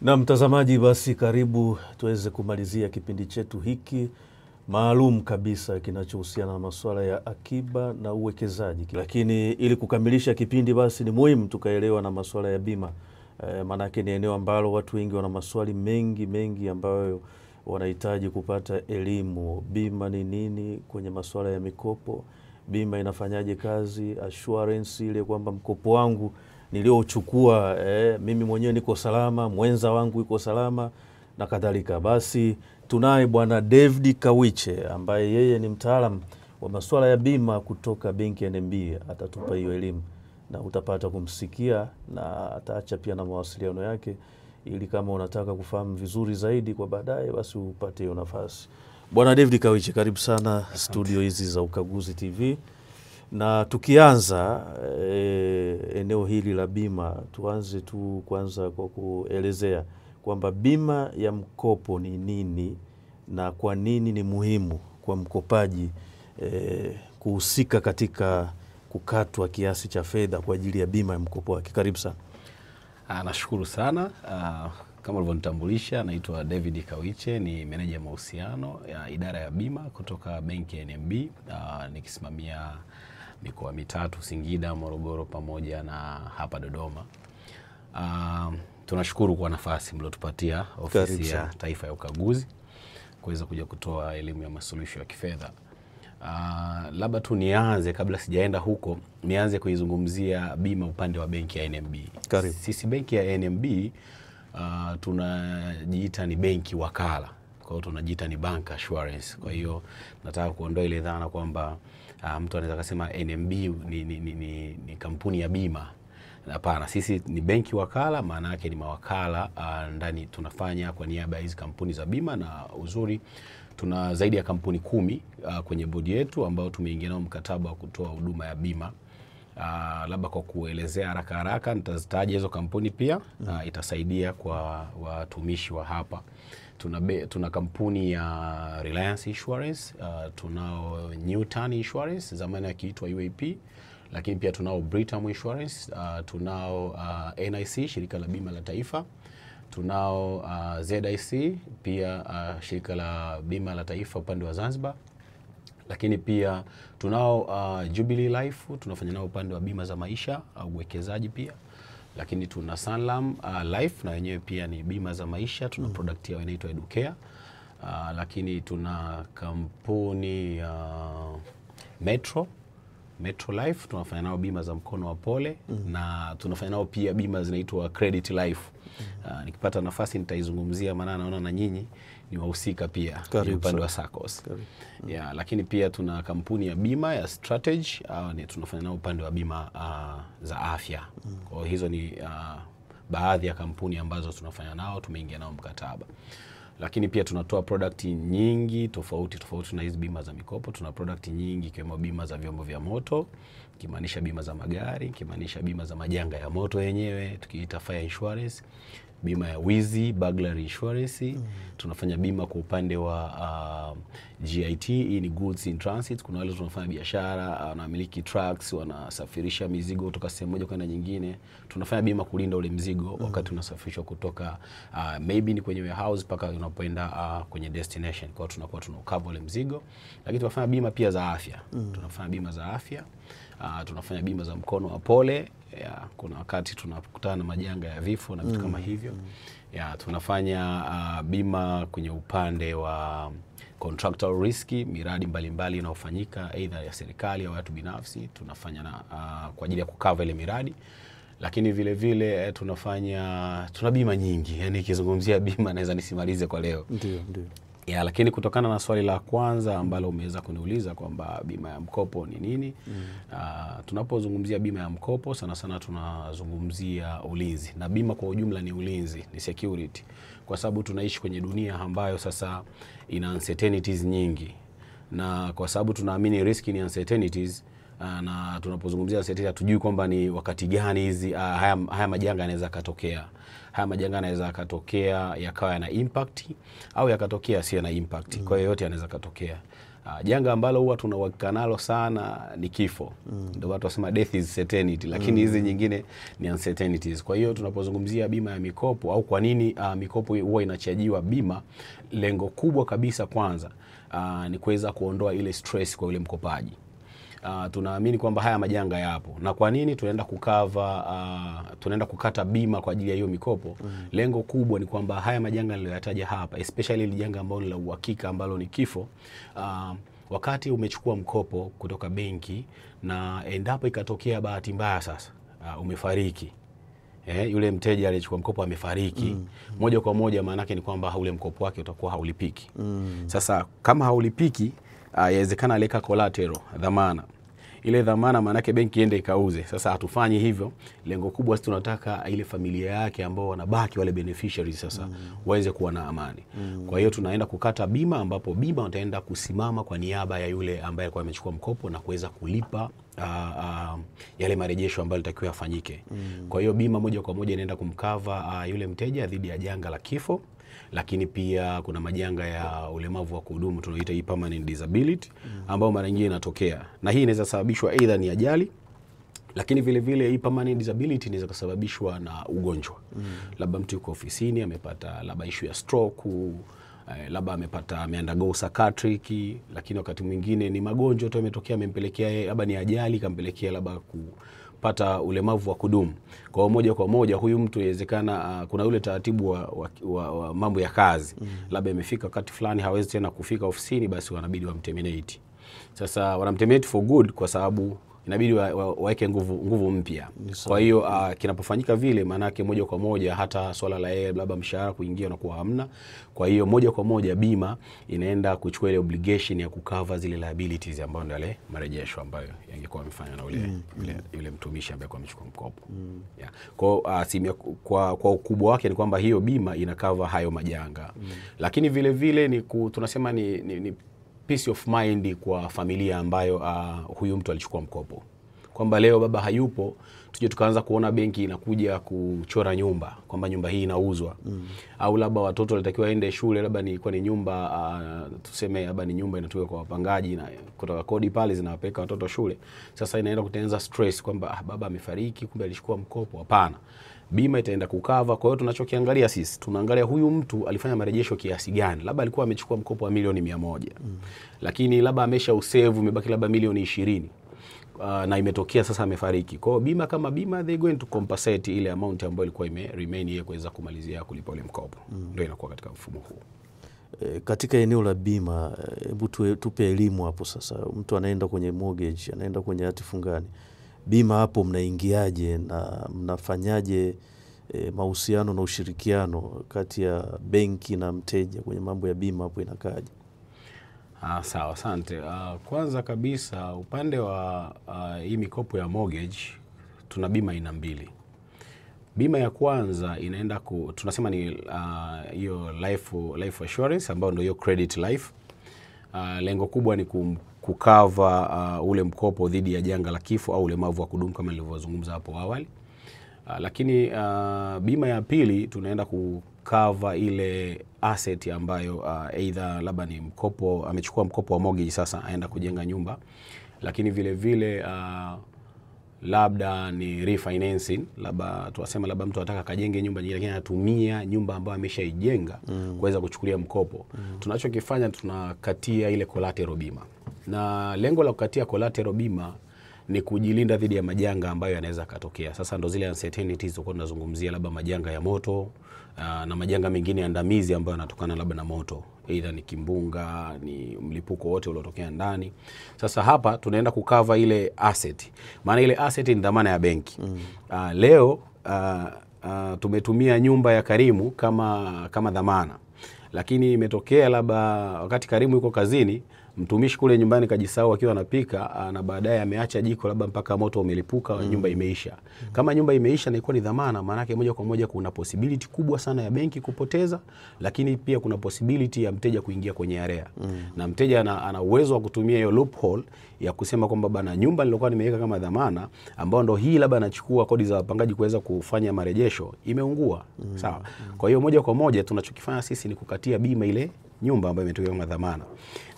Na mtazamaji, basi karibu tuweze kumalizia kipindi chetu hiki maalum kabisa kinachohusiana na masuala ya akiba na uwekezaji. Lakini ili kukamilisha kipindi basi ni muhimu tukaelewa na masuala ya bima. Maanake ni eneo ambalo watu wengi wana maswali mengi ambayo wanahitaji kupata elimu. Bima ni nini kwenye masuala ya mikopo? Bima inafanyaje kazi? Assurance ile kwamba mkopo wangu niliochukua mimi mwenyewe niko salama, mwenza wangu yuko salama na kadhalika. Basi tunaye Bwana David Kawiche ambaye yeye ni mtaalamu wa masuala ya bima kutoka benki ya NMB. Atatupa hiyo elimu na utapata kumsikia na ataacha pia na mawasiliano yake ili kama unataka kufahamu vizuri zaidi kwa baadaye basi upate hiyo nafasi. Bwana David Kawiche, karibu sana studio hizi za Ukaguzi TV. Na tukianza eneo hili la bima, tuanze tu kwanza kwa kuelezea kwamba bima ya mkopo ni nini na kwa nini ni muhimu kwa mkopaji kuhusika katika kukatwa kiasi cha fedha kwa ajili ya bima ya mkopo wake. Karibu sana. Nashukuru sana. Kama ulivyonitambulisha, naitwa David Kawiche, ni meneja mahusiano ya idara ya bima kutoka benki ya NMB, nikisimamia mikoa mitatu: Singida, Morogoro pamoja na hapa Dodoma. Tunashukuru kwa nafasi mliotupatia ofisi ya Taifa ya Ukaguzi kuweza kuja kutoa elimu ya masuluhisho ya kifedha. Labda tu nianze, kabla sijaenda huko, nianze kuizungumzia bima upande wa benki ya NMB. Karibu. Sisi benki ya NMB tunajiita ni benki wakala. Kwa hiyo tunajiita ni bank assurance. Kwa hiyo nataka kuondoa ile dhana kwamba mtu anaweza kusema NMB ni kampuni ya bima. Hapana, sisi ni benki wakala, maana yake ni mawakala ndani tunafanya kwa niaba ya hizo kampuni za bima, na uzuri tuna zaidi ya kampuni 10 kwenye bodi yetu ambao tumeingia nao mkataba wa kutoa huduma ya bima. Labda kwa kuelezea haraka nitazitaja hizo kampuni pia, itasaidia kwa watumishi wa hapa. Tuna kampuni ya Reliance Insurance, tunao Newton Insurance zamani yakiitwa UAP, lakini pia tunao Britam Insurance, tunao NIC shirika la bima la taifa, tunao ZIC pia shirika la bima la taifa upande wa Zanzibar, lakini pia tunao Jubilee Life, tunafanya nao upande wa bima za maisha au uwekezaji pia. Lakini tuna Sanlam Life na wenyewe pia ni bima za maisha, tuna product yao inaitwa Educare. Lakini tuna kampuni Metro Life, tunafanya nao bima za mkono wa pole, na tunafanya nao pia bima zinaitwa Credit Life. Nikipata nafasi nitaizungumzia, maana naona na nyinyi ni wahusika pia upande wa SACCOS. Lakini pia tuna kampuni ya bima ya Strategy, tunafanya nao upande wa bima za afya. Kwa hiyo hizo ni baadhi ya kampuni ambazo tunafanya nao, tumeingia nao mkataba. Lakini pia tunatoa product nyingi tofauti na hizi bima za mikopo. Tuna product nyingi ikiwemo bima za vyombo vya moto, kimaanisha bima za magari, kimaanisha bima za majanga ya moto yenyewe tukiita fire insurance, bima ya wizi, burglary insurance. Tunafanya bima kwa upande wa GIT, hii ni goods in transit. Kuna wale tunafanya biashara, wanamiliki trucks, wanasafirisha mizigo kutoka sehemu moja kwenda nyingine. Tunafanya bima kulinda ule mzigo wakati unasafirishwa kutoka maybe ni kwenye warehouse mpaka unapoenda kwenye destination. Kwa hiyo tunakuwa tunacover ule mzigo. Lakini tunafanya bima pia za afya. Tunafanya bima za afya. Tunafanya bima za mkono wa pole. Kuna wakati tunakutana na majanga ya vifo na vitu kama hivyo. Tunafanya bima kwenye upande wa contractual risk, miradi mbalimbali inayofanyika aidha ya serikali au watu binafsi, tunafanya kwa ajili ya kucover ile miradi. Lakini vile vile tuna bima nyingi, yani nikizungumzia bima naweza nisimalize kwa leo. Ndio. Lakini kutokana na swali la kwanza ambalo umeweza kuniuliza kwamba bima ya mkopo ni nini, tunapozungumzia bima ya mkopo sana tunazungumzia ulinzi, na bima kwa ujumla ni ulinzi, ni security, kwa sababu tunaishi kwenye dunia ambayo sasa ina uncertainties nyingi, na kwa sababu tunaamini risk ni uncertainties, na tunapozungumzia uncertainty hatujui kwamba ni wakati gani hizi haya majanga yanaweza katokea. Haya majanga yanaweza katokea yakawa yana impact au yakatokea sio na impact. Kwa hiyo yote yanaweza katokea. Janga ambalo huwa tunawakika nalo sana ni kifo. Ndio watu wasema death is certainty, lakini hizi nyingine ni uncertainties. Kwa hiyo tunapozungumzia bima ya mikopo au kwa nini mikopo huwa inachajiwa bima, lengo kubwa kabisa kwanza ni kuweza kuondoa ile stress kwa yule mkopaji. Tunaamini kwamba haya majanga yapo, na kwa nini tunaenda tunaenda kukata bima kwa ajili ya hiyo mikopo. Lengo kubwa ni kwamba haya majanga niliyoyataja hapa, especially ile janga ambalo ni la uhakika ambalo ni kifo, wakati umechukua mkopo kutoka benki na endapo ikatokea bahati mbaya sasa umefariki, yule mteja aliyechukua mkopo amefariki, moja kwa moja maana yake ni kwamba ule mkopo wake utakuwa haulipiki. Sasa kama haulipiki, yawezekana aleka collateral, dhamana. Ile dhamana maana yake benki iende ikauze. Sasa hatufanyi hivyo. Lengo kubwa sisi tunataka ile familia yake ambao wanabaki wale beneficiaries sasa waweze kuwa na amani. Kwa hiyo tunaenda kukata bima, ambapo bima utaenda kusimama kwa niaba ya yule ambaye alikuwa amechukua mkopo na kuweza kulipa yale marejesho ambayo litakiwa yafanyike. Kwa hiyo bima moja kwa moja inaenda kumkava yule mteja dhidi ya janga la kifo, lakini pia kuna majanga ya ulemavu wa kudumu tunaoita permanent disability, ambao mara nyingine inatokea, na hii inaweza sababishwa aidha ni ajali, lakini vile vile hii permanent disability inaweza kusababishwa na ugonjwa. Labda mtu yuko ofisini amepata labda issue ya stroke, labda ameundergo psychiatric, lakini wakati mwingine ni magonjwa tu yametokea amempelekea, labda ni ajali kampelekea labda kupata ulemavu wa kudumu. Kwa moja kwa moja huyu mtu inawezekana kuna ule taratibu wa mambo ya kazi, labda imefika wakati fulani hawezi tena kufika ofisini, basi wanabidi wamterminate. Sasa wanamterminate for good kwa sababu inabidi waweke nguvu mpya. Kwa hiyo kinapofanyika vile, maana yake moja kwa moja hata swala la labda mshahara kuingia na kuwa hamna. Kwa hiyo moja kwa moja bima inaenda kuchukua ile obligation ya kukava zile liabilities ambayo ndio yale marejesho ambayo yangekuwa yamefanywa na yule mtumishi ambaye amechukua mkopo. Kwa ukubwa wake ni kwamba hiyo bima inakava hayo majanga. Lakini vile vile tunasema ni peace of mind kwa familia ambayo huyu mtu alichukua mkopo. Kwamba leo baba hayupo, tuje tukaanza kuona benki inakuja kuchora nyumba kwamba nyumba hii inauzwa. Au labda watoto walitakiwa waende shule, labda ni nyumba tuseme labda ni nyumba inatoka kwa wapangaji na kutoka kodi pale zinawapeleka watoto shule. Sasa inaenda kutengeneza stress kwamba baba amefariki kumbe alichukua mkopo. Hapana. Bima itaenda kukava. Kwa hiyo tunachokiangalia sisi, tunaangalia huyu mtu alifanya marejesho kiasi gani. Labda alikuwa amechukua mkopo wa milioni 100. Lakini labda amesha usave umebaki labda milioni 20. Na imetokea sasa amefariki. Kwa hiyo bima kama bima, they going to compensate ile amount ambayo ilikuwa remain yeye kuweza kumalizia kulipa ule mkopo. Ndio inakuwa katika mfumo huu. Katika eneo la bima, hebu tupe elimu hapo sasa. Mtu anaenda kwenye mortgage, anaenda kwenye hati fungani. Bima hapo mnaingiaje na mnafanyaje mahusiano na ushirikiano kati ya benki na mteja kwenye mambo ya bima, hapo inakaje? Sawa, asante. Kwanza kabisa upande wa hii mikopo ya mortgage tuna bima aina mbili. Bima ya kwanza inaenda tunasema ni hiyo life assurance ambayo ndio hiyo credit life. Lengo kubwa ni kukava ule mkopo dhidi ya janga la kifo au ulemavu wa kudumu kama nilivyozungumza hapo awali. Lakini bima ya pili tunaenda kukava ile asset ambayo either labda ni mkopo, amechukua mkopo wa mortgage sasa aenda kujenga nyumba, lakini vile vile labda ni refinancing, labda tuwasema labda mtu anataka kajenge nyumba nyingine lakini anatumia nyumba ambayo ameshaijenga kuweza kuchukulia mkopo. Tunachokifanya tunakatia ile collateral bima. Na lengo la kukatia collateral bima ni kujilinda dhidi ya majanga ambayo yanaweza katokea. Sasa ndo zile uncertainties tulikuwa tunazungumzia, labda majanga ya moto na majanga mengine andamizi ambayo yanatokana labda na moto, either ni kimbunga, ni mlipuko wote uliotokea ndani. Sasa hapa tunaenda kukava ile asset. Maana ile asset ni dhamana ya benki. Leo tumetumia nyumba ya Karimu kama dhamana. Lakini imetokea labda wakati Karimu yuko kazini, mtumishi kule nyumbani kajisahau akiwa anapika, na baadaye ameacha jiko labda mpaka moto umelipuka, nyumba imeisha. Kama nyumba imeisha na ilikuwa ni dhamana, maana yake moja kwa moja kuna possibility kubwa sana ya benki kupoteza, lakini pia kuna possibility ya mteja kuingia kwenye area. Na mteja ana uwezo wa kutumia hiyo loophole ya kusema kwamba bana, nyumba nilikuwa nimeweka kama dhamana ambao ndo hii labda anachukua kodi za wapangaji kuweza kufanya marejesho, imeungua. Sawa. Kwa hiyo moja kwa moja tunachokifanya sisi ni kukatia bima ile nyumba ambayo imetokea kama dhamana.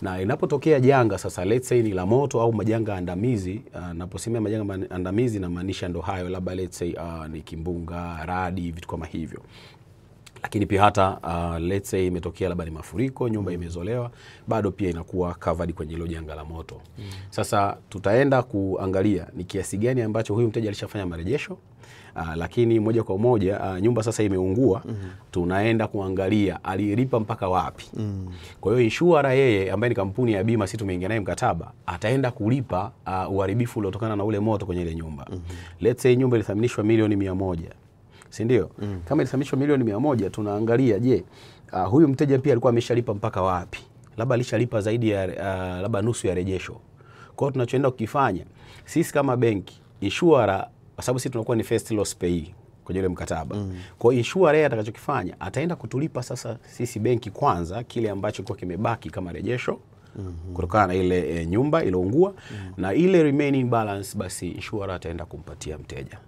Na inapotokea janga sasa, let's say ni la moto au majanga andamizi, naposemea majanga andamizi na maanisha ndo hayo, labda let's say ni kimbunga, radi, vitu kama hivyo. Lakini pia hata let's say imetokea labda ni mafuriko, nyumba imezolewa, bado pia inakuwa covered kwenye hilo janga la moto. Sasa tutaenda kuangalia ni kiasi gani ambacho huyu mteja alishafanya marejesho. Lakini moja kwa moja nyumba sasa imeungua, tunaenda kuangalia alilipa mpaka wapi. Kwa hiyo insurer yeye ambaye ni kampuni ya bima, sisi tumeingia naye mkataba, ataenda kulipa uharibifu uliotokana na ule moto kwenye ile nyumba. Let's say nyumba ilithaminishwa milioni 100. Si ndio? Kama ilithaminishwa milioni 100, tunaangalia je, huyu mteja pia alikuwa ameshalipa mpaka wapi? Labda alishalipa zaidi ya labda nusu ya rejesho. Kwa hiyo tunachoenda kukifanya sisi kama benki, insurer, kwa sababu sisi tunakuwa ni first loss pay kwenye ile mkataba. Kwa hiyo insurer yeye atakachokifanya, ataenda kutulipa sasa sisi benki kwanza kile ambacho kwa kimebaki kama rejesho kutokana na ile nyumba iliyoungua, na ile remaining balance basi insurer ataenda kumpatia mteja.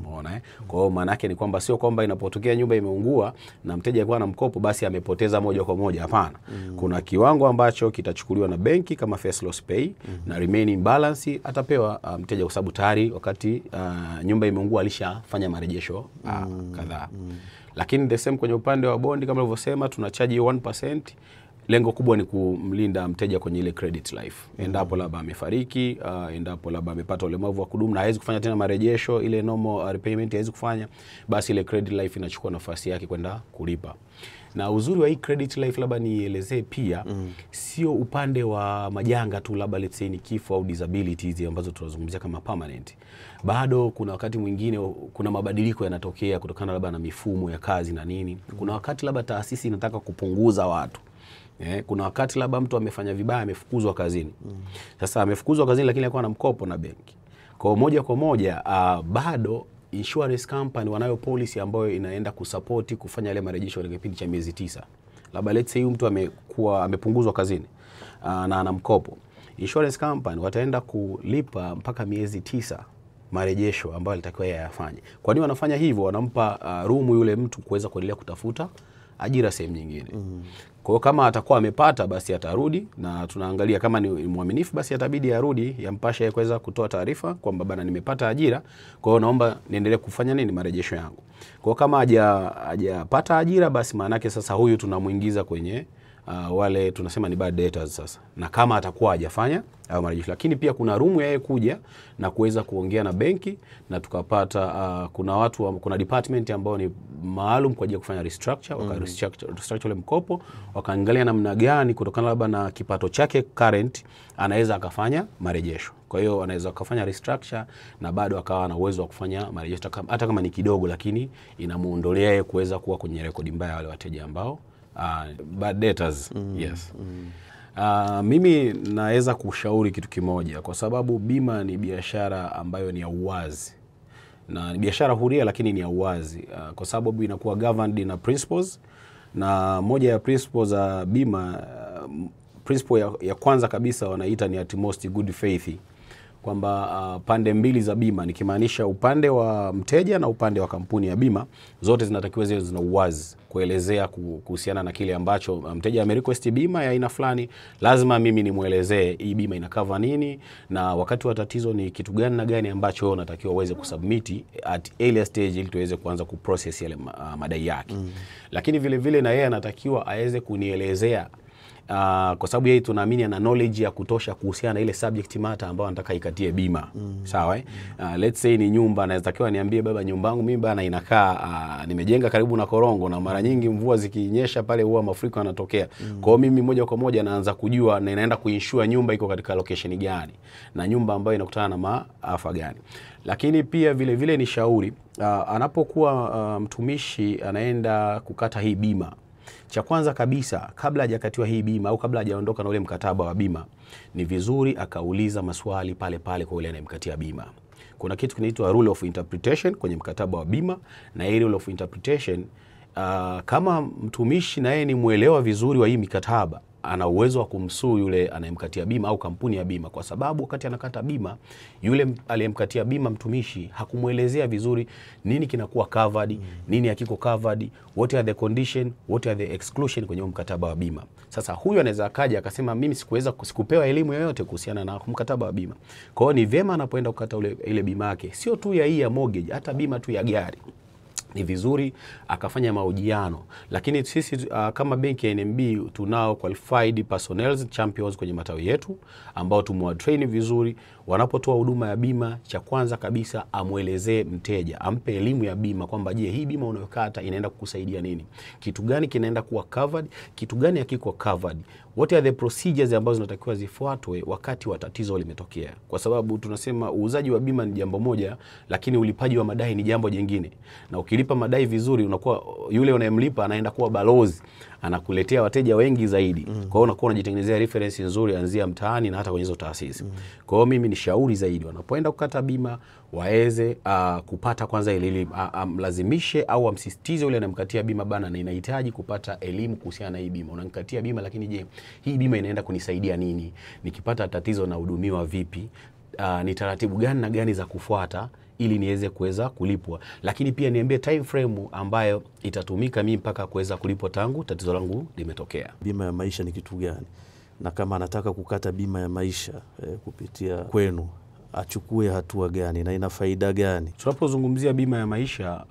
Umeona Kwa hiyo maana yake ni kwamba sio kwamba inapotokea nyumba imeungua na mteja alikuwa na mkopo basi amepoteza moja kwa moja, hapana. Kuna kiwango ambacho kitachukuliwa na benki kama first loss pay, na remaining balance atapewa mteja, kwa sababu tayari wakati nyumba imeungua alishafanya marejesho kadhaa. Lakini the same kwenye upande wa bondi, kama nilivyosema, tunachaji 1%. Lengo kubwa ni kumlinda mteja kwenye ile credit life. Endapo labda amefariki, endapo labda amepata ulemavu wa kudumu na hawezi kufanya tena marejesho, ile normal repayment hawezi kufanya, basi ile credit life inachukua nafasi yake kwenda kulipa. Na uzuri wa hii credit life labda nielezee pia, sio upande wa majanga tu, labda let's say ni kifo au disabilities ambazo tunazungumzia kama permanent. Bado kuna wakati mwingine kuna mabadiliko yanatokea kutokana labda na mifumo ya kazi na nini. Kuna wakati labda taasisi inataka kupunguza watu. Kuna wakati labda mtu amefanya vibaya, amefukuzwa kazini. Sasa amefukuzwa kazini lakini alikuwa na mkopo na benki. Kwa moja kwa moja bado insurance company wanayo policy ambayo inaenda kusupport kufanya ile marejesho katika kipindi cha miezi 9. Labda let's say mtu amepunguzwa kazini na ana mkopo. Insurance company wataenda kulipa mpaka miezi 9 marejesho ambayo alitakiwa yeye afanye. Kwa nini wanafanya hivyo? Wanampa room yule mtu kuweza kuendelea kutafuta ajira sehemu nyingine. Kwa hiyo kama atakuwa amepata basi atarudi, na tunaangalia kama ni mwaminifu basi atabidi arudi, yampashe kuweza kutoa taarifa kwamba bana nimepata ajira, kwa hiyo naomba niendelee kufanya nini marejesho yangu. Kwa hiyo kama hajapata ajira basi maana yake sasa huyu tunamuingiza kwenye wale tunasema ni bad debtors sasa. Na kama atakuwa hajafanya au marejesho, lakini pia kuna room yeye kuja na kuweza kuongea na benki, na tukapata kuna department ambao ni maalum kwa ajili ya kufanya restructure, restructure ile mkopo, wakaangalia namna gani kutokana labda na kipato chake current anaweza akafanya marejesho. Kwa hiyo anaweza akafanya restructure na bado akawa na uwezo wa kufanya marejesho hata kama ni kidogo, lakini inamuondolea yeye kuweza kuwa kwenye rekodi mbaya wale wateja ambao bad debtors. Yes. Mimi naweza kushauri kitu kimoja, kwa sababu bima ni biashara ambayo ni ya uwazi, na ni biashara huria lakini ni ya uwazi, kwa sababu inakuwa governed na principles, na moja ya principles za bima, principle ya kwanza kabisa wanaita ni utmost good faith, kwamba pande mbili za bima, nikimaanisha upande wa mteja na upande wa kampuni ya bima, zote zinatakiwa ziwe zina uwazi kuelezea kuhusiana na kile ambacho mteja amerequest bima ya aina fulani. Lazima mimi nimuelezee hii bima ina cover nini, na wakati wa tatizo ni kitu gani na gani ambacho unatakiwa uweze kusubmit at earlier stage ili tuweze kuanza kuprocess yale madai yake. Lakini vile vile na yeye anatakiwa aweze kunielezea kwa sababu yeye tunaamini ana knowledge ya kutosha kuhusiana na ile subject matter ambayo anataka ikatie bima. Sawa let's say ni nyumba, anatakiwa niambie baba, nyumba yangu mimi bana inakaa nimejenga karibu na korongo, na mara nyingi mvua zikinyesha pale huwa mafuriko yanatokea. Kwa hiyo mimi moja kwa moja naanza kujua na inaenda kuinsure nyumba iko katika location gani na nyumba ambayo inakutana na maafa gani. Lakini pia vile vile ni shauri anapokuwa mtumishi anaenda kukata hii bima, cha kwanza kabisa kabla hajakatiwa hii bima au kabla hajaondoka na ule mkataba wa bima, ni vizuri akauliza maswali pale pale kwa ule anayemkatia bima. Kuna kitu kinaitwa rule of interpretation kwenye mkataba wa bima, na hii rule of interpretation kama mtumishi na yeye ni muelewa vizuri wa hii mikataba, ana uwezo wa kumsuu yule anayemkatia bima au kampuni ya bima, kwa sababu wakati anakata bima yule aliyemkatia bima mtumishi hakumuelezea vizuri nini kinakuwa covered, nini hakiko covered, what are the condition, what are the exclusion kwenye mkataba wa bima. Sasa huyu anaweza akaja akasema mimi sikupewa elimu yoyote kuhusiana na mkataba wa bima. Kwa hiyo ni vyema anapoenda kukata ile bima yake, sio tu ya hii ya mortgage, hata bima tu ya gari, ni vizuri akafanya mahojiano. Lakini sisi kama benki ya NMB tunao qualified personnel champions kwenye matawi yetu ambao tumewatrain vizuri. Wanapotoa huduma ya bima, cha kwanza kabisa amuelezee mteja, ampe elimu ya bima kwamba je, hii bima unayokata inaenda kukusaidia nini? Kitu gani kinaenda kuwa covered, kitu gani hakiko covered? What are the procedures ambazo zinatakiwa zifuatwe wakati wa tatizo limetokea? Kwa sababu tunasema uuzaji wa bima ni jambo moja, lakini ulipaji wa madai ni jambo jingine. Na ukilipa madai vizuri, unakuwa yule unayemlipa anaenda kuwa balozi, anakuletea wateja wengi zaidi. Kwa hiyo unakuwa unajitengenezea reference nzuri anzia mtaani na hata kwenye hizo taasisi. Kwa hiyo mimi ni shauri zaidi wanapoenda kukata bima waweze kupata kwanza elimu, amlazimishe au amsisitize yule anamkatia bima bana, na inahitaji kupata elimu kuhusiana na hii bima. Unanikatia bima, lakini je, hii bima inaenda kunisaidia nini? Nikipata tatizo na hudumiwa vipi? Ni taratibu gani na gani za kufuata ili niweze kuweza kulipwa? Lakini pia niambie time frame ambayo itatumika mimi mpaka kuweza kulipwa tangu tatizo langu limetokea. Bima ya maisha ni kitu gani? Na kama anataka kukata bima ya maisha kupitia kwenu, achukue hatua gani na ina faida gani? Tunapozungumzia bima ya maisha,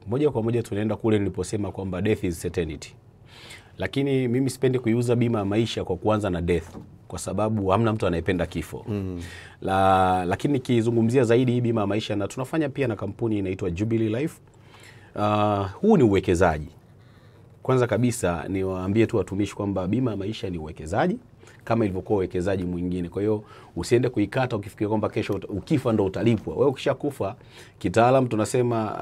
moja kwa moja tunaenda kule niliposema kwamba death is certainty. Lakini mimi sipendi kuiuza bima ya maisha kwa kuanza na death, kwa sababu hamna mtu anayependa kifo. Lakini nikizungumzia zaidi hii bima ya maisha, na tunafanya pia na kampuni inaitwa Jubilee Life. Huu ni uwekezaji. Kwanza kabisa niwaambie tu watumishi kwamba bima ya maisha ni uwekezaji kama ilivyokuwa uwekezaji mwingine. Kwa hiyo usiende kuikata ukifikiria kwamba kesho ukifa ndo utalipwa. Wewe ukishakufa, kitaalam tunasema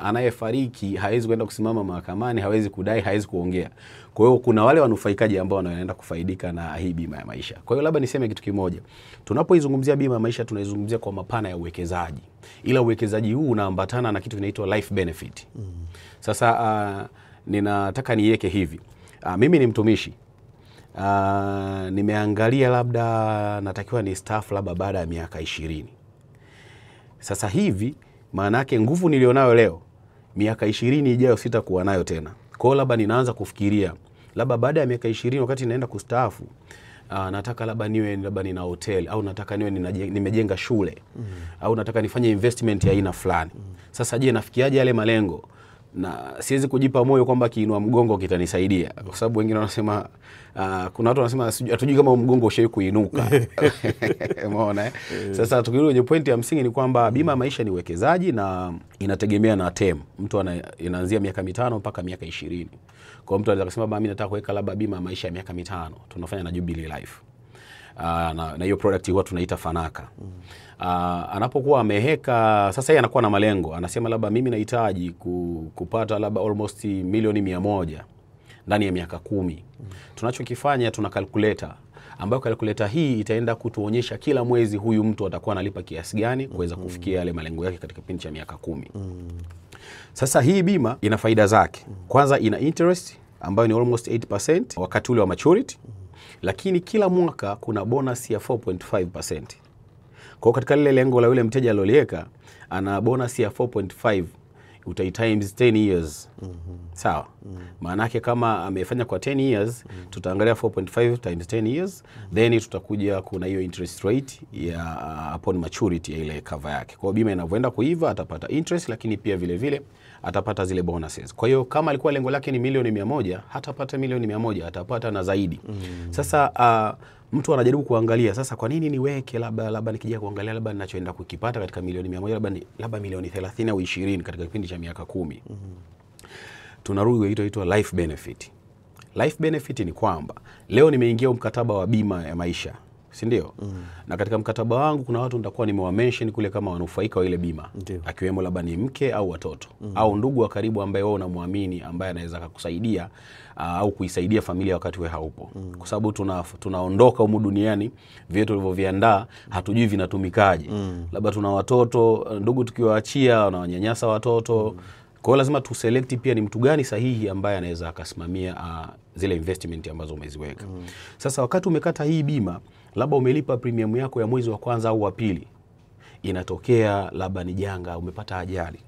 anayefariki hawezi kwenda kusimama mahakamani, hawezi kudai, hawezi kuongea. Kwa hiyo kuna wale wanufaikaji ambao wanaenda kufaidika na hii bima ya maisha. Kwa hiyo labda niseme kitu kimoja. Tunapoizungumzia bima ya maisha tunaizungumzia kwa mapana ya uwekezaji. Ila uwekezaji huu unaambatana na kitu kinaitwa life benefit. Sasa ninataka niweke hivi. Mimi ni mtumishi. Nimeangalia labda natakiwa ni staff labda baada ya miaka 20. Sasa hivi maana yake nguvu nilionayo leo miaka 20 ijayo sitakuwa nayo tena. Kwa hiyo labda ninaanza kufikiria labda baada ya miaka 20 wakati naenda kustaafu, nataka labda niwe labda nina hotel, au nataka niwe nimejenga shule, au nataka nifanye investment ya aina fulani. Sasa je, nafikiaje yale malengo? Na siwezi kujipa moyo kwamba kiinua mgongo kitanisaidia, kwa sababu wengine wanasema kuna watu wanasema hatujui kama mgongo ushawahi kuinuka. Umeona? Sasa tukirudi kwenye pointi ya msingi ni kwamba bima ya maisha ni uwekezaji na inategemea na term. Mtu inaanzia miaka 5 mpaka miaka 20. Kwa mtu anaweza kusema mimi nataka kuweka labda bima ya maisha ya miaka 5. Tunafanya na Jubilee Life. Na hiyo product huwa tunaita Fanaka. Anapokuwa ameheka, sasa yeye anakuwa na malengo. Anasema labda mimi nahitaji kupata labda almost milioni 100 ndani ya miaka 10. Tunachokifanya tuna calculator, ambayo calculator hii itaenda kutuonyesha kila mwezi huyu mtu atakuwa analipa kiasi gani kuweza kufikia yale malengo yake katika kipindi cha miaka 10. Sasa hii bima ina faida zake. Kwanza ina interest ambayo ni almost 8% wakati ule wa maturity. Lakini kila mwaka kuna bonus ya 4.5%. Kwa katika lile lengo la yule mteja alolieka, ana bonus ya 4.5, utai times 10 years. Sawa? Maana yake kama amefanya kwa 10 years, tutaangalia 4.5 times 10 years, then tutakuja kuna hiyo interest rate ya upon maturity ya ile cover yake. Kwa bima inavyoenda kuiva atapata interest, lakini pia vile vile atapata zile bonuses. Kwa hiyo kama alikuwa lengo lake ni milioni 100, hatapata milioni 100, atapata na zaidi. Sasa mtu anajaribu kuangalia sasa kwa nini niweke labda nikija kuangalia labda ninachoenda kukipata katika milioni 100 labda milioni 30 au 20 katika kipindi cha miaka 10. Tunarudi inaitwa life benefit. Life benefit ni kwamba leo nimeingia mkataba wa bima ya maisha, si ndio? Na katika mkataba wangu kuna watu nitakuwa nimewamention kule kama wanufaika wa ile bima, akiwemo labda ni mke au watoto au ndugu wa karibu ambaye wewe unamwamini ambaye anaweza kukusaidia au kuisaidia familia wakati wewe haupo. Kwa sababu tunaondoka humu duniani, vyetu tulivyoviandaa hatujui vinatumikaje. Labda tuna watoto, ndugu tukiwaachia wanawanyanyasa watoto. Kwa hiyo lazima tu select pia ni mtu gani sahihi ambaye anaweza akasimamia zile investment ambazo umeziweka. Sasa wakati umekata hii bima, labda umelipa premium yako ya mwezi wa kwanza au wa pili, inatokea labda ni janga, umepata ajali.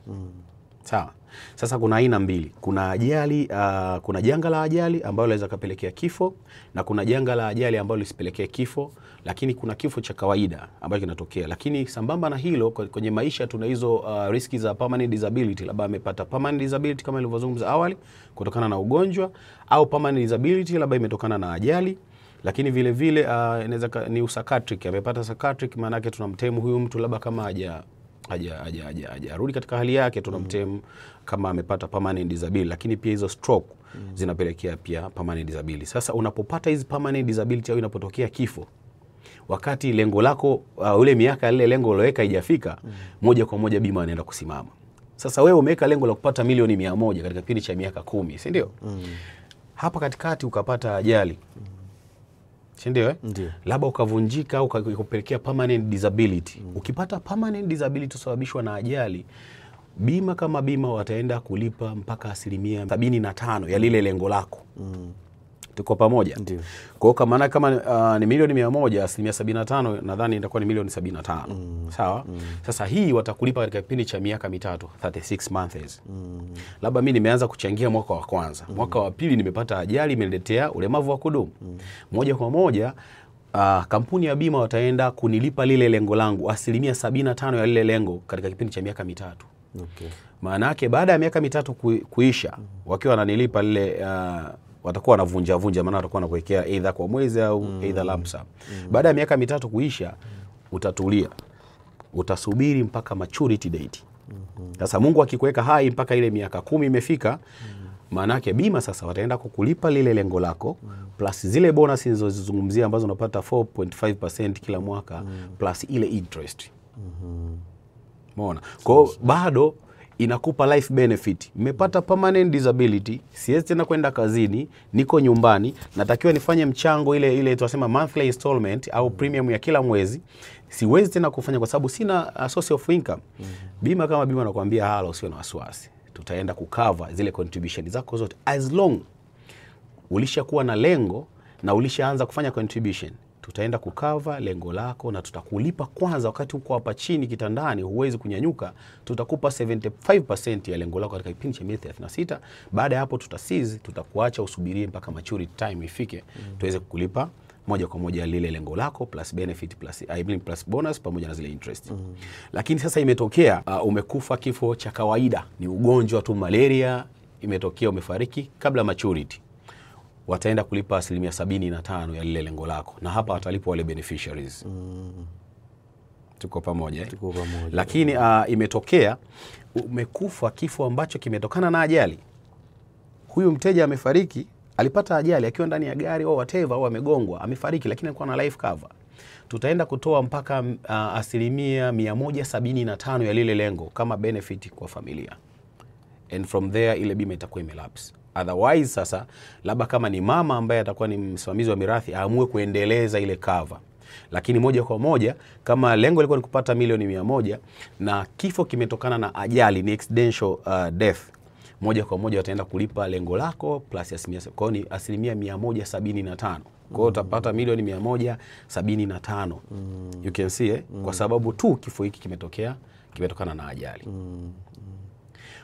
Sawa. Sasa kuna aina mbili. Kuna ajali, kuna janga la ajali ambalo linaweza kupelekea kifo, na kuna janga la ajali ambalo lisipelekea kifo, lakini kuna kifo cha kawaida ambacho kinatokea. Lakini sambamba na hilo, kwenye maisha tuna hizo riski za permanent disability. Labda amepata permanent disability kama nilivyozungumza awali kutokana na ugonjwa, au permanent disability labda imetokana na ajali. Lakini vile vile inaweza ni psychiatric, amepata psychiatric, maana yake tunamtemu huyu mtu labda kama hajarudi katika hali yake, tunamtemu kama amepata permanent disability. Lakini pia hizo stroke zinapelekea pia permanent disability. Sasa unapopata hizi permanent disability au inapotokea kifo, wakati lengo lako ule miaka ile lengo uloweka haijafika, moja kwa moja bima inaenda kusimama. Sasa wewe umeweka lengo la kupata milioni 100 katika kipindi cha miaka 10, si ndio? Hapa katikati ukapata ajali, si ndio? Labda ukavunjika au ukapelekea permanent disability. Ukipata permanent disability kusababishwa na ajali, bima kama bima wataenda kulipa mpaka 75% ya lile lengo lako. Tuko pamoja? Ndio. Kwa hiyo kama ni milioni 100, 75% nadhani itakuwa ni milioni 75. Sawa? Sasa hii watakulipa katika kipindi cha miaka 3, 36 months. Labda mimi nimeanza kuchangia mwaka wa kwanza. Mwaka wa pili nimepata ajali imeniletea ulemavu wa kudumu. Moja kwa moja kampuni ya bima wataenda kunilipa lile lengo langu 75% ya lile lengo katika kipindi cha miaka 3. Okay. Maana yake baada ya miaka 3 kuisha, wakiwa wananilipa lile watakuwa wanavunja, maana watakuwa wanakuwekea either kwa mwezi au either lump sum. Baada ya miaka 3 kuisha, utatulia. Utasubiri mpaka maturity date. Sasa Mungu akikuweka hai mpaka ile miaka 10 imefika, maana yake bima sasa wataenda kukulipa lile lengo lako plus zile bonus nilizozungumzia ambazo unapata 4.5% kila mwaka plus ile interest. Umeona? Kwa hiyo bado inakupa life benefit. Nimepata permanent disability, siwezi tena kwenda kazini, niko nyumbani, natakiwa nifanye mchango ile tunasema monthly installment au premium ya kila mwezi. Siwezi tena kufanya kwa sababu sina source of income. Bima kama bima nakwambia hala, usiwe na wasiwasi. Tutaenda kucover zile contribution zako zote as long ulishakuwa na lengo na ulishaanza kufanya contribution. Tutaenda kucover lengo lako na tutakulipa kwanza wakati uko hapa chini kitandani, huwezi kunyanyuka. Tutakupa 75% ya lengo lako katika kipindi cha miezi 36. Baada ya hapo tutasize, tutakuacha usubirie mpaka maturity time ifike, tuweze kukulipa moja kwa moja lile lengo lako plus benefit plus bonus pamoja na zile interest. Lakini sasa imetokea umekufa kifo cha kawaida, ni ugonjwa tu, malaria, imetokea umefariki kabla maturity, wataenda kulipa 75% ya lile lengo lako, na hapa watalipwa wale beneficiaries. Tuko pamoja? Tuko pamoja. Lakini imetokea umekufa kifo ambacho kimetokana na ajali. Huyu mteja amefariki, alipata ajali akiwa ndani ya gari au whatever, au amegongwa, amefariki, lakini alikuwa na life cover. Tutaenda kutoa mpaka 175% ya lile lengo kama benefit kwa familia. And from there ile bima itakuwa imelapse. Otherwise sasa, labda kama ni mama ambaye atakuwa ni msimamizi wa mirathi, aamue kuendeleza ile cover. Lakini moja kwa moja, kama lengo liko ni kupata milioni 100 na kifo kimetokana na ajali, ni accidental death, moja kwa moja wataenda kulipa lengo lako plus asilimia, kwa hiyo ni asilimia 175. Kwa hiyo utapata milioni 175. You can see kwa sababu tu kifo hiki kimetokana na ajali.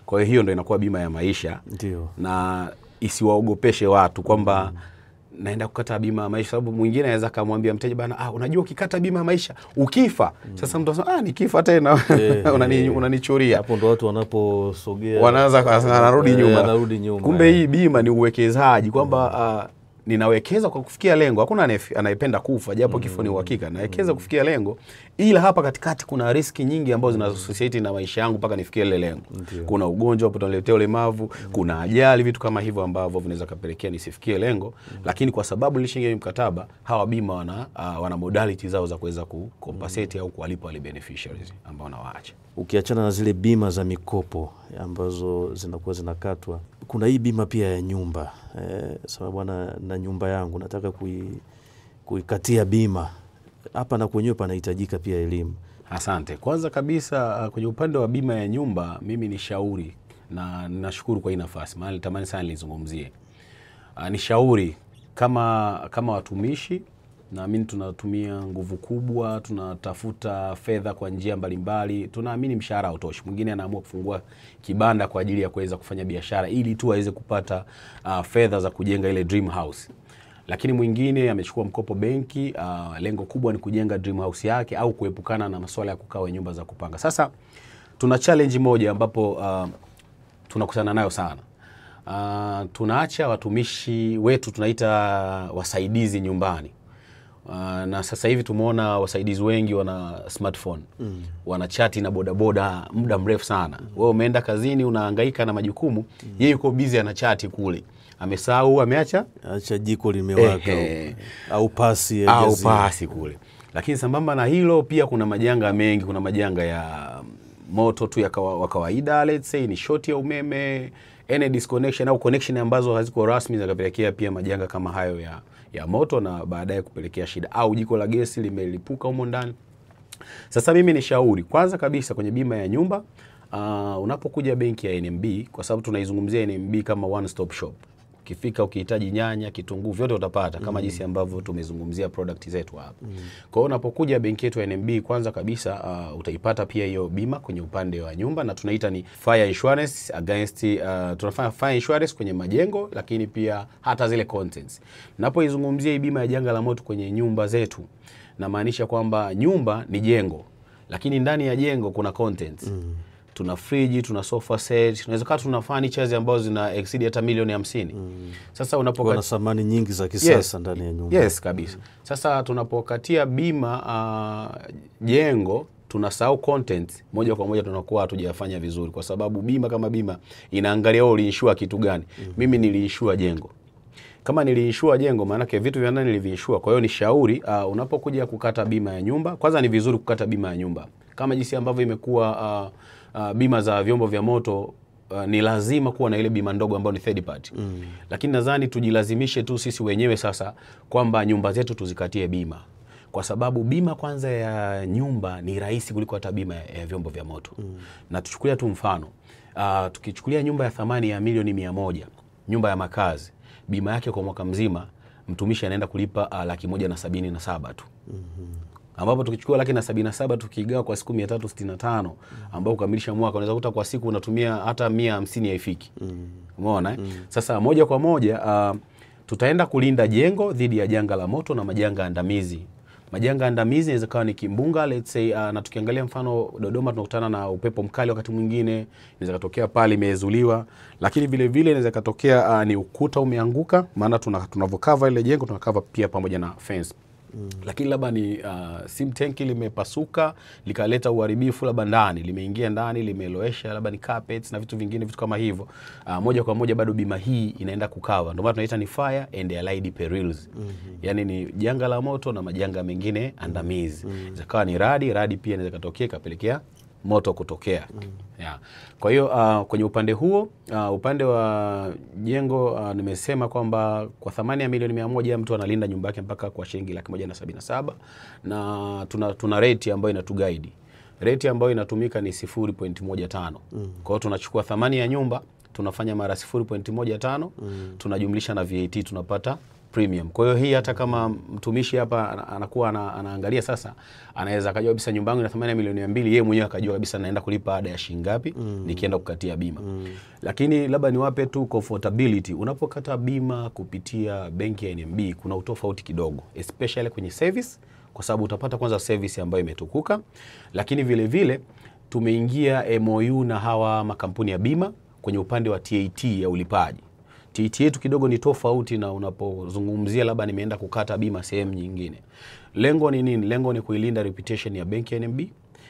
Kwa hiyo ndio inakuwa bima ya maisha. Ndiyo. Na isiwaogopeshe watu kwamba naenda kukata bima ya maisha, sababu mwingine anaweza kumwambia mteja bana, unajua ukikata bima ya maisha ukifa. Sasa mtu anasema nikifa tena unanichuria. Hapo ndo watu wanaposogea, wanaanza anarudi nyuma. Kumbe hii bima ni uwekezaji kwamba ninawekeza kwa kufikia lengo. Hakuna anayependa kufa, japo kifo ni uhakika. Nawekeza kufikia lengo, ila hapa katikati kuna riski nyingi ambazo zina associate na maisha yangu mpaka nifikie ile lengo. Kuna ugonjwa hapo utaniletea ulemavu, kuna ajali, vitu kama hivyo ambavyo vinaweza kupelekea nisifikie lengo. Lakini kwa sababu nilishaingia mkataba, hawa bima wana modality zao za kuweza kucompensate au kuwalipa wale beneficiaries ambao nawaacha. Ukiachana na zile bima za mikopo ambazo zinakuwa zinakatwa, kuna hii bima pia ya nyumba. Sababu na nyumba yangu nataka kuikatia bima. Hapa na kwenyewe panahitajika pia elimu. Asante. Kwanza kabisa kwenye upande wa bima ya nyumba, mimi ni shauri na nashukuru kwa hii nafasi, maana nitamani sana nilizungumzie. Nishauri kama watumishi, naamini tunatumia nguvu kubwa, tunatafuta fedha kwa njia mbalimbali, tunaamini mshahara hautoshi. Mwingine anaamua kufungua kibanda kwa ajili ya kuweza kufanya biashara ili tu aweze kupata fedha za kujenga ile dream house. Lakini mwingine amechukua mkopo benki, lengo kubwa ni kujenga dream house yake au kuepukana na masuala ya kukaa nyumba za kupanga. Sasa tuna challenge moja ambapo tunakutana nayo sana. Tunaacha watumishi wetu tunaita wasaidizi nyumbani. Na sasa hivi tumeona wasaidizi wengi wana smartphone. Wana chati na bodaboda muda mrefu sana. Wewe umeenda kazini unahangaika na majukumu, yeye yuko busy ana chati kule. Amesahau ameacha jiko limewaka au pasi kule. Lakini sambamba na hilo pia kuna majanga mengi, kuna majanga ya moto tu ya kawaida, let's say ni short ya umeme, any disconnection au connection ambazo haziko rasmi zinapelekea pia majanga kama hayo ya moto na baadaye kupelekea shida, au jiko la gesi limelipuka humo ndani. Sasa mimi ni shauri kwanza kabisa kwenye bima ya nyumba, unapokuja benki ya NMB, kwa sababu tunaizungumzia NMB kama one stop shop. Ukifika ukihitaji nyanya, kitunguu, vyote utapata kama jinsi ambavyo tumezungumzia product zetu hapa. Kwa hiyo unapokuja benki yetu ya NMB, kwanza kabisa utaipata pia hiyo bima kwenye upande wa nyumba, na tunaita ni fire insurance against tunafanya fire insurance kwenye majengo, lakini pia hata zile contents. Napoizungumzia hii bima ya janga la moto kwenye nyumba zetu, na maanisha kwamba nyumba ni jengo, lakini ndani ya jengo kuna contents. Tuna friji, tuna sofa set, tunaweza kuwa tuna furnitures ambazo zina exceed hata milioni 50. Sasa kuna samani nyingi za kisasa ndani ya nyumba. Yes kabisa. Sasa tunapokatia bima jengo, tunasahau content, moja kwa moja tunakuwa hatujafanya vizuri, kwa sababu bima kama bima inaangalia wewe uliinsure kitu gani. Mimi niliinsure jengo. Kama niliinsure jengo, maana yake vitu vya ndani niliviinsure. Kwa hiyo ni shauri unapokuja kukata bima ya nyumba, kwanza ni vizuri kukata bima ya nyumba. Kama jinsi ambavyo imekuwa bima za vyombo vya moto, ni lazima kuwa na ile bima ndogo ambayo ni third party. Lakini nadhani tujilazimishe tu sisi wenyewe sasa kwamba nyumba zetu tuzikatie bima. Kwa sababu bima kwanza ya nyumba ni rahisi kuliko hata bima ya vyombo vya moto. Na tuchukulia tu mfano, tukichukulia nyumba ya thamani ya milioni 100, nyumba ya makazi, bima yake kwa mwaka mzima mtumishi anaenda kulipa 177,000 tu. Ambapo tukichukua 177,000 tukigawa kwa siku 365 ambao kukamilisha mwaka, unaweza kuta kwa siku unatumia hata 150 haifiki. Umeona Sasa moja kwa moja tutaenda kulinda jengo dhidi ya janga la moto na majanga andamizi. Majanga andamizi inaweza kuwa ni kimbunga, let's say, na tukiangalia mfano Dodoma tunakutana na upepo mkali, wakati mwingine inaweza katokea pale imezuliwa, lakini vile vile inaweza katokea ni ukuta umeanguka, maana tunavokava ile jengo tunakava pia pamoja na fence. Lakini labda ni sim tanki limepasuka likaleta uharibifu labda ndani, limeingia ndani limeloesha labda ni carpets na vitu vingine, vitu kama hivyo, moja kwa moja bado bima hii inaenda kukava. Ndio maana tunaita ni fire and allied perils. Yani ni janga la moto na majanga mengine andamizi. Zikawa ni radi pia inaweza katokea kapelekea moto kutokea. Kwa hiyo kwenye upande huo, upande wa jengo, nimesema kwamba kwa thamani ya milioni 100 mtu analinda nyumba yake mpaka kwa shilingi 177,000, na tuna rate ambayo inatuguide. Rate ambayo inatumika ni 0.15. Kwa hiyo tunachukua thamani ya nyumba, tunafanya mara 0.15, tunajumlisha na VAT, tunapata premium. Kwa hiyo hii hata kama mtumishi hapa anakuwa anaangalia sasa, anaweza akajua kabisa nyumba yangu ina thamani ya milioni 200, yeye mwenyewe akajua kabisa naenda kulipa ada ya shilingi ngapi nikienda kukatia bima. Lakini labda niwape tu comfortability, unapokata bima kupitia benki ya NMB kuna utofauti kidogo, especially kwenye service, kwa sababu utapata kwanza service ambayo imetukuka, lakini vile vile tumeingia MOU na hawa makampuni ya bima kwenye upande wa TAT ya ulipaji. TAT yetu kidogo ni tofauti na unapozungumzia labda nimeenda kukata bima sehemu nyingine. Lengo ni nini? Lengo ni kuilinda reputation ya benki ya NMB,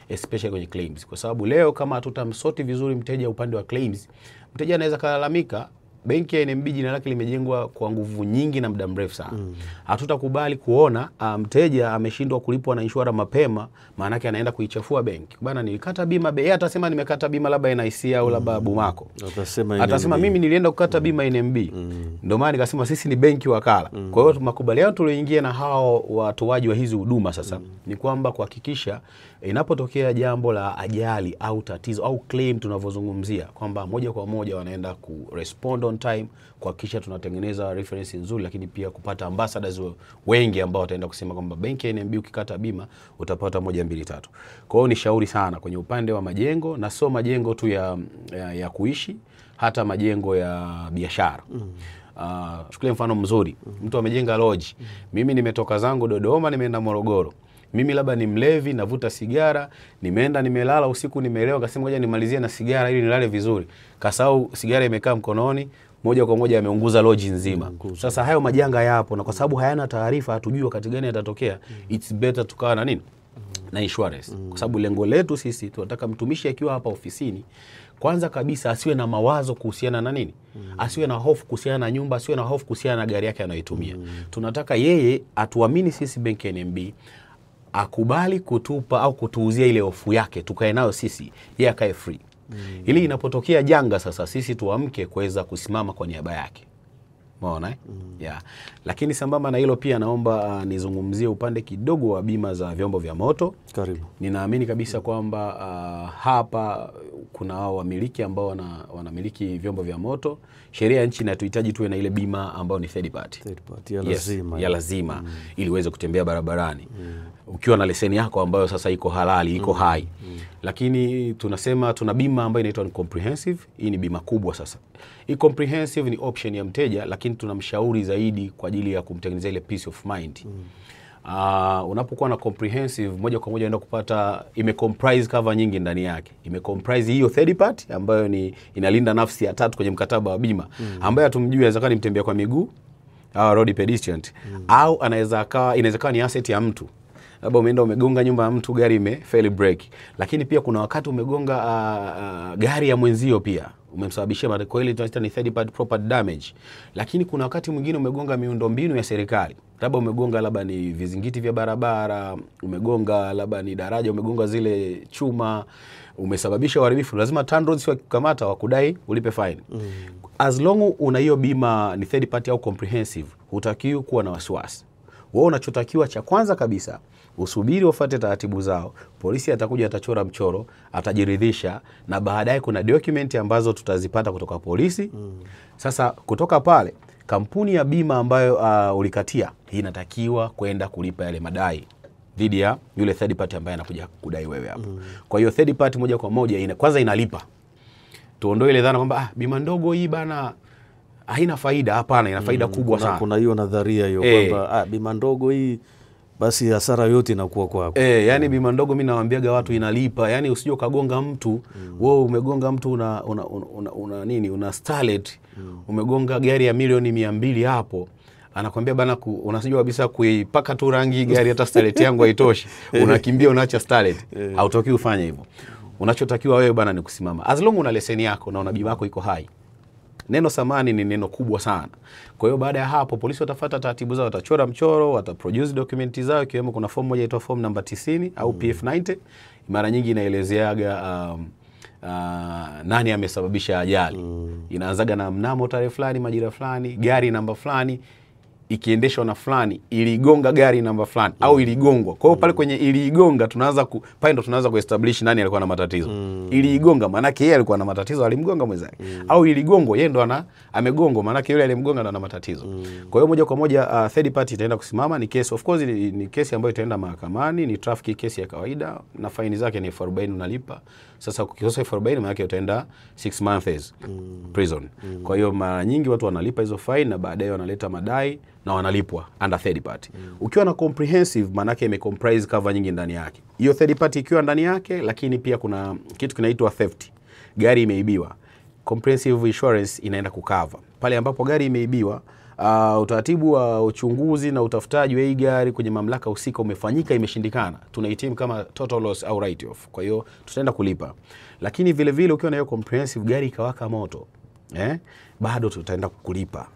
especially kwenye claims. Kwa sababu leo kama hatutamsoti vizuri mteja upande wa claims, mteja anaweza kalalamika, benki ya NMB jina lake limejengwa kwa nguvu nyingi na muda mrefu sana. Hatutakubali kuona mteja ameshindwa kulipwa na insurance mapema, maana yake anaenda kuichafua benki. Bwana nilikata bima, yeye atasema nimekata bima labda NIC au labda Bumako. Atasema mimi nilienda kukata bima NMB. Ndio maana nikasema sisi ni benki wakala. Kwa hiyo makubaliano tulioingia na hao watoaji wa hizi huduma sasa ni kwamba kuhakikisha Inapotokea jambo la ajali au tatizo au claim tunavyozungumzia kwamba moja kwa moja wanaenda ku respond on time, kuhakikisha tunatengeneza reference nzuri, lakini pia kupata ambassadors wengi ambao wataenda kusema kwamba benki ya NMB ukikata bima utapata 1 2 3. Kwa hiyo ni shauri sana kwenye upande wa majengo, na sio majengo tu ya kuishi, hata majengo ya biashara. Chukulia mfano mzuri, mtu amejenga lodge. Mimi nimetoka zangu Dodoma nimeenda Morogoro. Mimi labda ni mlevi, navuta sigara, nimeenda nimelala usiku nimelewa, kasema ngoja nimalizie na sigara ili nilale vizuri. Kasahau sigara imekaa mkononi, moja kwa moja ameunguza lodge nzima. Sasa hayo majanga yapo, na kwa sababu hayana taarifa, hatujui wakati gani yatatokea, it's better tukawa na nini? Na insurance. Kwa sababu lengo letu sisi tunataka mtumishi akiwa hapa ofisini, kwanza kabisa asiwe na mawazo kuhusiana na nini? Asiwe na hofu kuhusiana na nyumba, asiwe na hofu kuhusiana na gari yake anayoitumia. Tunataka yeye atuamini sisi benki NMB, akubali kutupa au kutuuzia ile hofu yake, tukae nayo sisi, yeye akae free. Ili inapotokea janga sasa sisi tuamke kuweza kusimama kwa niaba yake. Umeona yeah. Lakini sambamba na hilo pia naomba nizungumzie upande kidogo wa bima za vyombo vya moto. Karibu. Ninaamini kabisa kwamba hapa kuna hao wamiliki ambao wanamiliki vyombo vya moto. Sheria ya nchi inatuhitaji tuwe na ile bima ambayo ni third party ya lazima, ya lazima ili uweze kutembea barabarani. Ukiwa na leseni yako ambayo sasa iko halali, iko hai. Lakini tunasema tuna bima ambayo inaitwa comprehensive. Hii ni bima kubwa sasa. Hii comprehensive ni option ya mteja, lakini tunamshauri zaidi kwa ajili ya kumtengenezea ile peace of mind. Unapokuwa na comprehensive, moja kwa moja unaenda kupata imecomprise cover nyingi ndani yake. Imecomprise hiyo third party ambayo ni inalinda nafsi ya tatu kwenye mkataba wa bima, ambaye hatumjui, inaweza kuwa ni mtembea kwa miguu au road pedestrian, au inaweza kuwa ni asset ya mtu. Labda umeenda umegonga nyumba ya mtu, gari imefail brake. Lakini pia kuna wakati umegonga gari ya mwenzio, pia umemsababishia madhara, ile tunaita ni third party property damage. Lakini kuna wakati mwingine umegonga miundombinu ya serikali. Labda umegonga labda ni vizingiti vya barabara, umegonga labda ni daraja, umegonga zile chuma, umesababisha uharibifu. Lazima TANROADS wakikamata wakudai ulipe fine. As long una hiyo bima ni third party au comprehensive, hutakiwi kuwa na wasiwasi. Wewe unachotakiwa cha kwanza kabisa, usubiri wafuate taratibu zao. Polisi atakuja, atachora mchoro, atajiridhisha, na baadaye kuna document ambazo tutazipata kutoka polisi. Sasa kutoka pale, kampuni ya bima ambayo ulikatia, inatakiwa kwenda kulipa yale madai dhidi ya yule third party ambaye anakuja kudai wewe hapo. Kwa hiyo third party moja kwa moja kwanza inalipa. Tuondoe ile dhana kwamba bima ndogo hii bana haina faida. Hapana, ina faida kubwa sana. Kuna hiyo nadharia hiyo kwamba bima ndogo hii basi hasara yote inakuwa kwako. Yani bima ndogo mimi nawaambiaga watu inalipa. Yani usije ukagonga mtu, wewe umegonga mtu una nini, una starlet, umegonga gari ya milioni 200 hapo. Anakuambia bana unasijua kabisa kuipaka tu rangi gari hata starlet yangu haitoshi. Unakimbia unaacha starlet. Hautoki ufanye hivyo. Unachotakiwa wewe bana ni kusimama. As long una leseni yako na una bima yako iko hai. Neno samani ni neno kubwa sana. Kwa hiyo baada ya hapo polisi watafuata taratibu zao, watachora mchoro, wataproduce dokumenti zao, ikiwemo kuna form moja inaitwa form namba 90 au PF90. Mara nyingi inaelezeaga nani amesababisha ajali. Inaanzaga na mnamo tarehe fulani, majira fulani, gari namba fulani, ikiendeshwa na fulani, iligonga gari namba fulani au iligongwa. Kwa hiyo pale kwenye iligonga pale ndo tunaanza kuestablish nani alikuwa na matatizo. Iligonga maana yake yeye alikuwa na matatizo, alimgonga mwenzake. Au iligongwa yeye ndo amegongwa maana yake yule alimgonga ndo ana matatizo. Kwa hiyo moja kwa moja third party itaenda kusimama. Ni case, of course ni kesi ambayo itaenda mahakamani, ni traffic case ya kawaida, na faini zake ni 40 unalipa. Sasa ukikosa 40 maana yake utaenda 6 months prison. Kwa hiyo mara nyingi watu wanalipa hizo fine na baadaye wanaleta madai na wanalipwa under third party. Ukiwa na comprehensive maana yake imecomprise cover nyingi ndani yake. Hiyo third party ikiwa ndani yake, lakini pia kuna kitu kinaitwa theft. Gari imeibiwa. Comprehensive insurance inaenda kucover. Pale ambapo gari imeibiwa, utaratibu wa uchunguzi na utafutaji wa hii gari kwenye mamlaka husika umefanyika, imeshindikana, tunahitimu kama total loss au write off. Kwa hiyo tutaenda kulipa. Lakini vile vile ukiwa na hiyo comprehensive, gari ikawaka moto, bado tutaenda kulipa.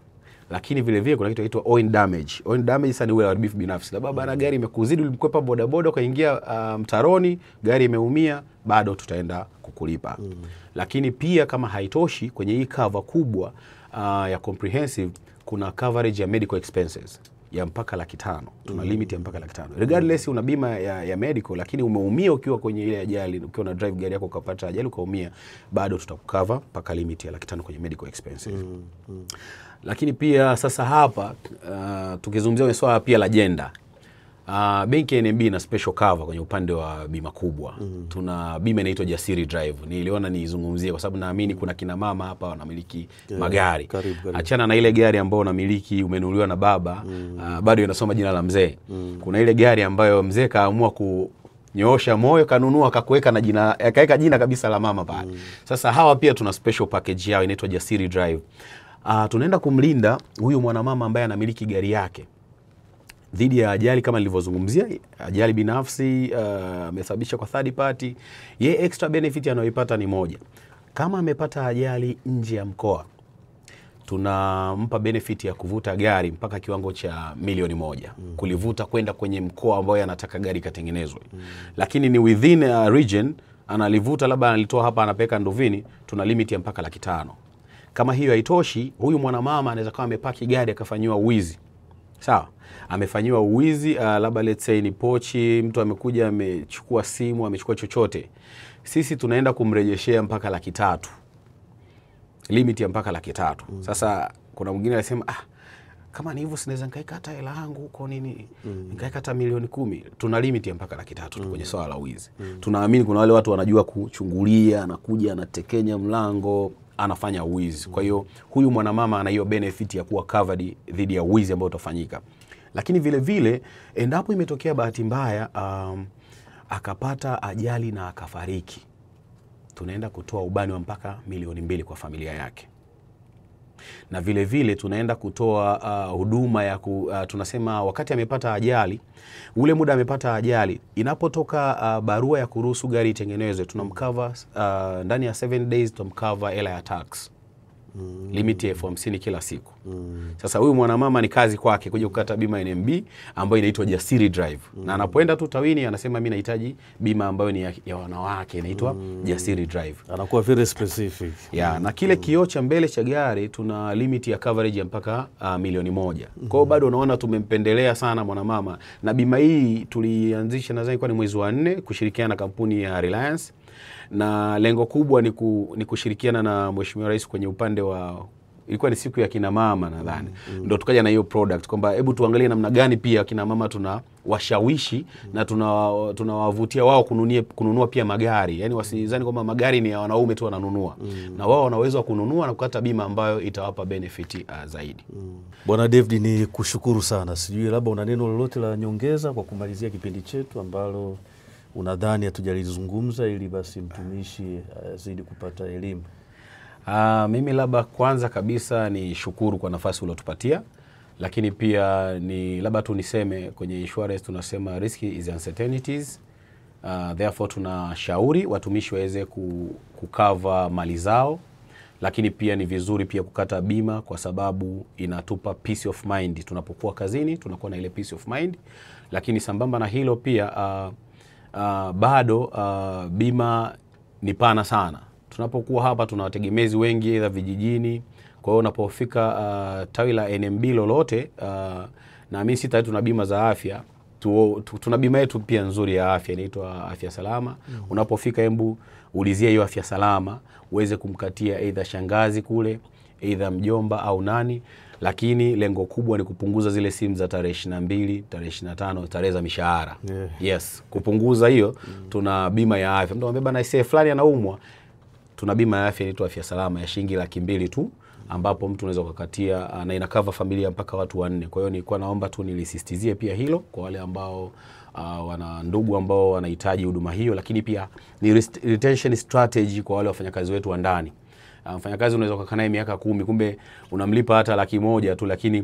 Lakini vile vile kuna kitu kinaitwa oil damage. Oil damage sasa ni ule uharibifu binafsi. Labda bara gari imekuzidi, ulimkwepa bodaboda ukaingia mtaroni, gari imeumia, bado tutaenda kukulipa. Lakini pia kama haitoshi, kwenye hii cover kubwa ya comprehensive kuna coverage ya medical expenses. ya mpaka $500,000. Tuna limit ya mpaka $500,000. Regardless una bima ya medical, lakini umeumia ukiwa kwenye ile ajali, ukiwa na drive gari yako ukapata ajali ukaumia, bado tutakucover mpaka limit ya $500,000 kwenye medical expenses. Lakini pia sasa hapa tukizungumzia swala pia la gender. Benki ya NMB na special cover kwenye upande wa bima kubwa. Tuna bima inaitwa Jasiri Drive. Niliona nizungumzie kwa sababu naamini kuna kina mama hapa wanamiliki magari. Karibu. Achana na ile gari ambayo unamiliki umenunuliwa na baba, bado inasoma jina la mzee. Kuna ile gari ambayo mzee kaamua kunyoosha moyo, kanunua akakuweka na jina, akaweka jina kabisa la mama pale. Sasa hawa pia tuna special package yao inaitwa Jasiri Drive. Tunaenda kumlinda huyu mwanamama ambaye anamiliki gari yake dhidi ya ajali kama nilivyozungumzia, ajali binafsi amesababisha kwa third party. Ye extra benefit anayoipata ni moja. Kama amepata ajali nje ya mkoa, tunampa benefit ya kuvuta gari mpaka kiwango cha $1,000,000 kulivuta kwenda kwenye mkoa ambao anataka gari katengenezwe. Lakini ni within a region, analivuta labda analitoa hapa anapeka Nduvini, tuna limit ya mpaka $500,000. Kama hiyo haitoshi, huyu mwanamama anaweza kama amepaki gari akafanywa uwizi. Sawa? Amefanyiwa uwizi, labda let's say ni pochi, mtu amekuja amechukua simu, amechukua chochote. Sisi tunaenda kumrejeshea mpaka $300,000. Limit ya mpaka $300,000. Sasa kuna mwingine anasema kama ni hivyo sinaweza nikaeka hata hela yangu huko nini, nikaeka hata $10,000,000. Tuna limit ya mpaka $300,000 kwenye swala la uwizi. Tunaamini kuna wale watu wanajua kuchungulia, anakuja anatekenya mlango, anafanya uwizi. Kwa hiyo huyu mwanamama ana hiyo benefit ya kuwa covered dhidi ya uwizi ambao utafanyika. Lakini vile vile endapo imetokea bahati mbaya akapata ajali na akafariki, tunaenda kutoa ubani wa mpaka $2,000,000 kwa familia yake. Na vile vile tunaenda kutoa huduma ya tunasema wakati amepata ajali, ule muda amepata ajali, inapotoka barua ya kuruhusu gari itengenezwe, tunamcover ndani ya 7 days, tunamcover hela ya tax. Limit ya $50,000 kila siku. Sasa huyu mwanamama ni kazi kwake kuja kukata bima NMB ambayo inaitwa Jasiri Drive. Na anapoenda tu tawini anasema mimi nahitaji bima ambayo ni ya wanawake inaitwa Jasiri Drive. Anakuwa very specific. Na kile kioo cha mbele cha gari tuna limit ya coverage ya mpaka $1,000,000. Kwa hiyo bado unaona tumempendelea sana mwanamama. Na bima hii tulianzisha nadhani kwa ni mwezi wa 4 kushirikiana na kampuni ya Reliance. Na lengo kubwa ni kushirikiana na Mheshimiwa Rais kwenye upande wa, ilikuwa ni siku ya kina mama nadhani. Ndio tukaja na hiyo product kwamba hebu tuangalie namna gani pia kina mama tunawashawishi na tunawavutia wao kununua pia magari. Yaani wasidhani kwamba magari ni ya wanaume tu wananunua. Na wao wana uwezo wa kununua na kukata bima ambayo itawapa benefit zaidi. Bwana David, ni kushukuru sana. Sijui labda una neno lolote la nyongeza kwa kumalizia kipindi chetu ambalo unadhani hatujalizungumza ili basi mtumishi azidi kupata elimu? Mimi labda kwanza kabisa ni shukuru kwa nafasi uliotupatia, lakini pia ni labda tu niseme kwenye insurance tunasema risk is uncertainties. Therefore tunashauri watumishi waweze kukava mali zao, lakini pia ni vizuri pia kukata bima kwa sababu inatupa peace of mind. Tunapokuwa kazini tunakuwa na ile peace of mind, lakini sambamba na hilo pia bado bima ni pana sana. Tunapokuwa hapa tuna wategemezi wengi aidha vijijini. Kwa hiyo unapofika tawi la NMB lolote, na mimi sita tuna bima za afya, tuna bima yetu pia nzuri ya afya inaitwa Afya Salama. Unapofika hebu ulizia hiyo Afya Salama uweze kumkatia aidha shangazi kule, aidha mjomba au nani. Lakini lengo kubwa ni kupunguza zile simu za tarehe 22, tarehe 25, tarehe za mishahara. Yes, kupunguza hiyo. Tuna bima ya afya. Mtu anambeba na isee fulani anaumwa, tuna bima ya afya inaitwa Afya Salama ya shilingi $200,000 tu, ambapo mtu unaweza kukatia na inakava familia mpaka watu 4. Kwa hiyo nilikuwa naomba tu nilisisitizie pia hilo kwa wale ambao wana ndugu ambao wanahitaji huduma hiyo, lakini pia ni retention strategy kwa wale wafanyakazi wetu wa ndani. Mfanyakazi unaweza kukaa naye miaka 10, kumbe unamlipa hata $100,000 tu, lakini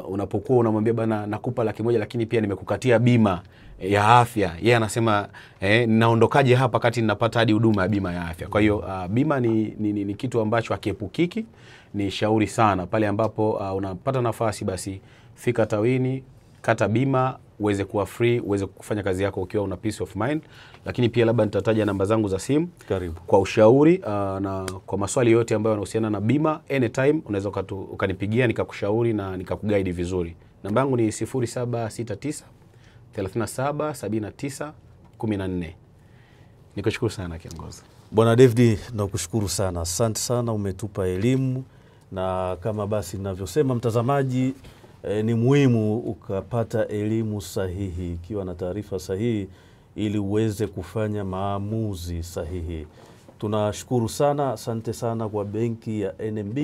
unapokuwa unamwambia bana nakupa $100,000 lakini pia nimekukatia bima ya afya, yeye anasema ninaondokaje hapa kati ninapata hadi huduma ya bima ya afya. Kwa hiyo bima ni kitu ambacho hakiepukiki. Ni shauri sana pale ambapo unapata nafasi basi fika tawini, kata bima, uweze kuwa free, uweze kufanya kazi yako ukiwa una peace of mind. Lakini pia labda nitataja namba zangu za simu. Karibu. Kwa ushauri na kwa maswali yote ambayo yanahusiana na bima, anytime unaweza ukanipigia nikakushauri na nikakuguide vizuri. Namba yangu ni 0769 37 79 14. Nikushukuru sana kiongozi. Bwana David, nakushukuru sana. Asante sana, umetupa elimu, na kama basi ninavyosema mtazamaji, ni muhimu ukapata elimu sahihi, ikiwa na taarifa sahihi, ili uweze kufanya maamuzi sahihi. Tunashukuru sana, asante sana kwa benki ya NMB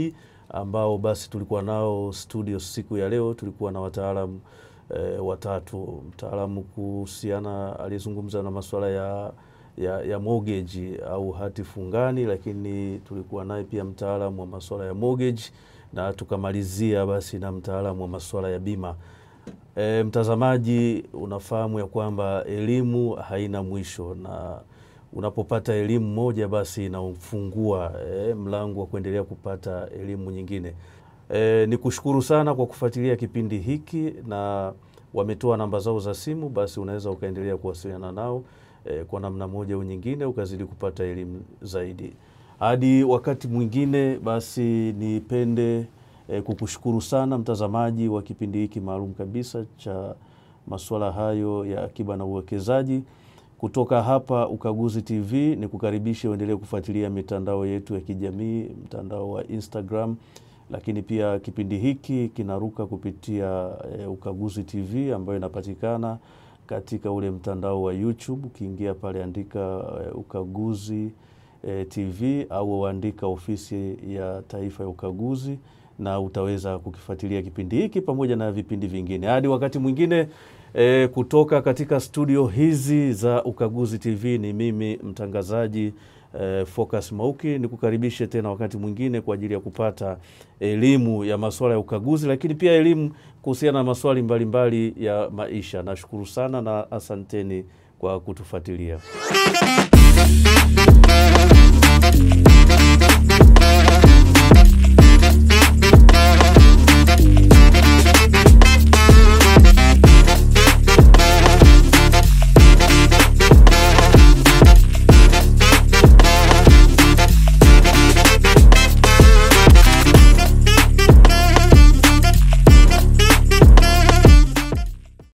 ambao basi tulikuwa nao studio siku ya leo. Tulikuwa na wataalamu watatu. Mtaalamu kuhusiana alizungumza na masuala ya mortgage au hati fungani, lakini tulikuwa naye pia mtaalamu wa masuala ya mortgage, na tukamalizia basi na mtaalamu wa masuala ya bima. Mtazamaji, unafahamu ya kwamba elimu haina mwisho, na unapopata elimu moja basi inafungua mlango wa kuendelea kupata elimu nyingine. Nikushukuru sana kwa kufuatilia kipindi hiki, na wametoa namba zao za simu, basi unaweza ukaendelea kuwasiliana nao kwa namna moja au nyingine, ukazidi kupata elimu zaidi. Hadi wakati mwingine, basi nipende kukushukuru sana mtazamaji wa kipindi hiki maalum kabisa cha masuala hayo ya akiba na uwekezaji. Kutoka hapa Ukaguzi TV, ni kukaribisha uendelee kufuatilia mitandao yetu ya kijamii, mtandao wa Instagram, lakini pia kipindi hiki kinaruka kupitia Ukaguzi TV ambayo inapatikana katika ule mtandao wa YouTube. Ukiingia pale andika Ukaguzi TV au andika Ofisi ya Taifa ya Ukaguzi, na utaweza kukifuatilia kipindi hiki pamoja na vipindi vingine. Hadi wakati mwingine, kutoka katika studio hizi za Ukaguzi TV, ni mimi mtangazaji Focus Mauki. Nikukaribishe tena wakati mwingine kwa ajili ya kupata elimu ya masuala ya ukaguzi, lakini pia elimu kuhusiana na maswali mbalimbali ya maisha. Nashukuru sana na asanteni kwa kutufuatilia.